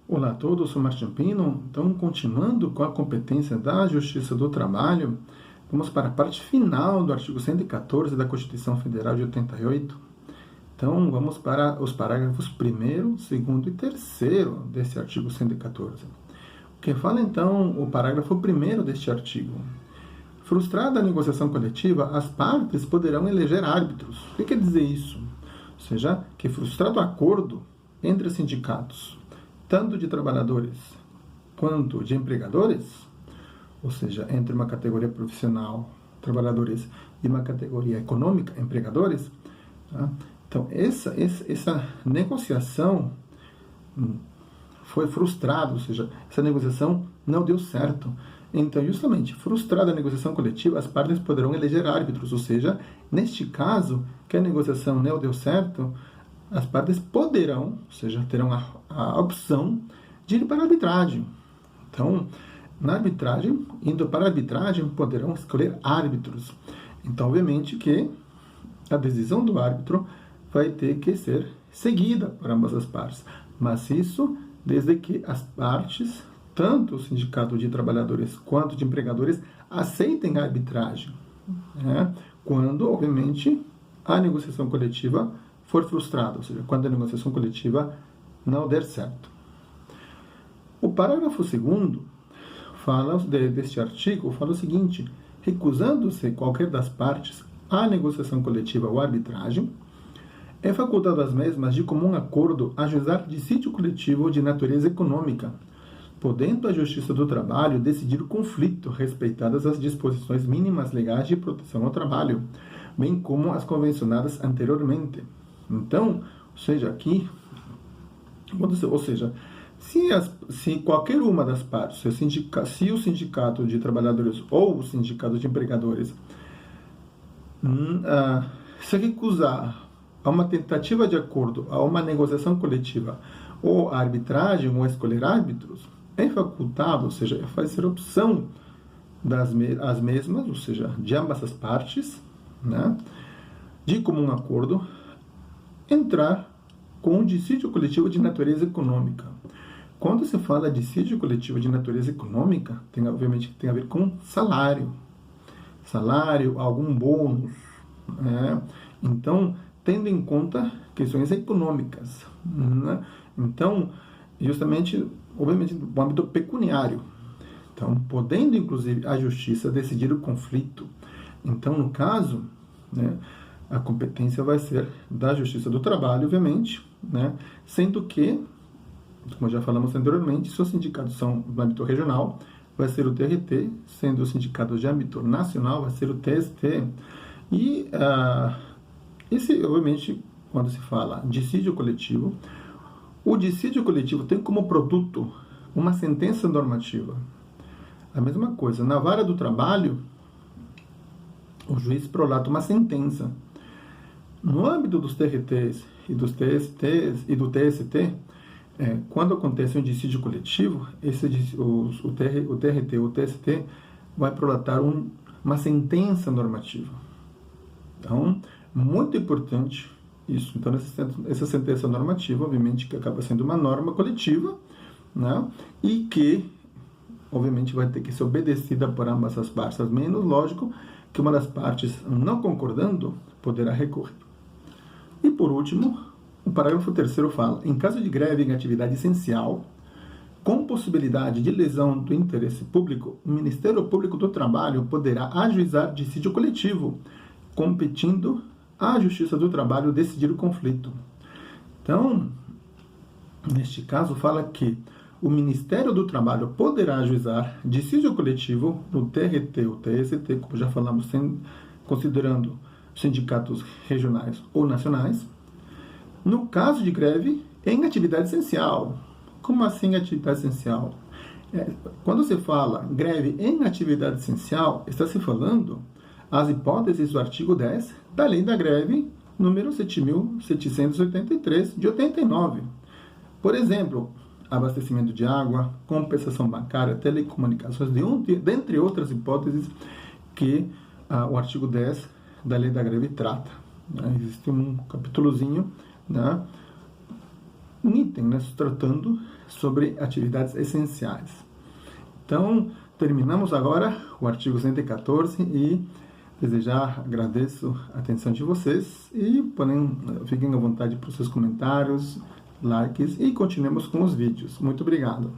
Olá a todos, sou Martin Pino. Então, continuando com a competência da Justiça do Trabalho, vamos para a parte final do artigo 114 da Constituição Federal de 88. Então, vamos para os parágrafos 1º, 2º e 3º desse artigo 114. O que fala, então, o parágrafo 1º deste artigo? Frustrada a negociação coletiva, as partes poderão eleger árbitros. O que quer dizer isso? Ou seja, que frustrado o acordo entre sindicatos, tanto de trabalhadores quanto de empregadores, ou seja, entre uma categoria profissional, trabalhadores, e uma categoria econômica, empregadores, tá? Então, essa negociação foi frustrada, ou seja, essa negociação não deu certo. Então, justamente, frustrada a negociação coletiva, as partes poderão eleger árbitros, ou seja, neste caso, que a negociação não deu certo, as partes poderão, ou seja, terão a opção de ir para a arbitragem. Então, na arbitragem, indo para a arbitragem, poderão escolher árbitros. Então, obviamente que a decisão do árbitro vai ter que ser seguida por ambas as partes. Mas isso desde que as partes, tanto o sindicato de trabalhadores quanto de empregadores, aceitem a arbitragem, né? Quando, obviamente, a negociação coletiva for frustrada, ou seja, quando a negociação coletiva não der certo. O parágrafo 2º fala deste artigo, fala o seguinte: recusando-se qualquer das partes à negociação coletiva ou arbitragem, é facultado às mesmas de comum acordo ajuizar dissídio coletivo de natureza econômica, podendo a Justiça do Trabalho decidir o conflito, respeitadas as disposições mínimas legais de proteção ao trabalho, bem como as convencionadas anteriormente. Então, ou seja, aqui, ou seja, se qualquer uma das partes, se o sindicato de trabalhadores ou o sindicato de empregadores se recusar a uma tentativa de acordo, a uma negociação coletiva, ou a arbitragem, ou a escolher árbitros, é facultado, ou seja, é fazer opção as mesmas, ou seja, de ambas as partes, né, de comum acordo, entrar com um dissídio coletivo de natureza econômica. Quando se fala de dissídio coletivo de natureza econômica, obviamente tem a ver com salário, algum bônus, né? Então, tendo em conta questões econômicas, né? Então, justamente, obviamente, no âmbito pecuniário. Então, podendo, inclusive, a justiça decidir o conflito. Então, no caso, né, a competência vai ser da Justiça do Trabalho, obviamente, né, sendo que, como já falamos anteriormente, se os sindicatos são no âmbito regional, vai ser o TRT, sendo os sindicatos de âmbito nacional, vai ser o TST. E esse, obviamente, quando se fala dissídio coletivo, o dissídio coletivo tem como produto uma sentença normativa. A mesma coisa, na vara do trabalho, o juiz prolata uma sentença. No âmbito dos TRTs e dos TSTs e do TST, quando acontece um dissídio coletivo, o TRT ou o TST vai prolatar uma sentença normativa. Então, muito importante isso. Então, essa sentença normativa, obviamente, que acaba sendo uma norma coletiva, né? E que, obviamente, vai ter que ser obedecida por ambas as partes, menos lógico que uma das partes, não concordando, poderá recorrer. E, por último, o parágrafo 3º fala: em caso de greve em atividade essencial, com possibilidade de lesão do interesse público, o Ministério Público do Trabalho poderá ajuizar dissídio coletivo, competindo à Justiça do Trabalho decidir o conflito. Então, neste caso, fala que o Ministério do Trabalho poderá ajuizar dissídio coletivo no TRT ou TST, como já falamos, considerando sindicatos regionais ou nacionais, no caso de greve em atividade essencial. Como assim atividade essencial? Quando se fala greve em atividade essencial, está se falando as hipóteses do artigo 10 da Lei da Greve, número 7.783, de 89. Por exemplo, abastecimento de água, compensação bancária, telecomunicações, dentre outras hipóteses que o artigo 10 da Lei da Greve trata. Existe um capítulozinho, né, um item, né, tratando sobre atividades essenciais. Então, terminamos agora o artigo 114 e agradeço a atenção de vocês e fiquem à vontade para os seus comentários, likes e continuemos com os vídeos. Muito obrigado.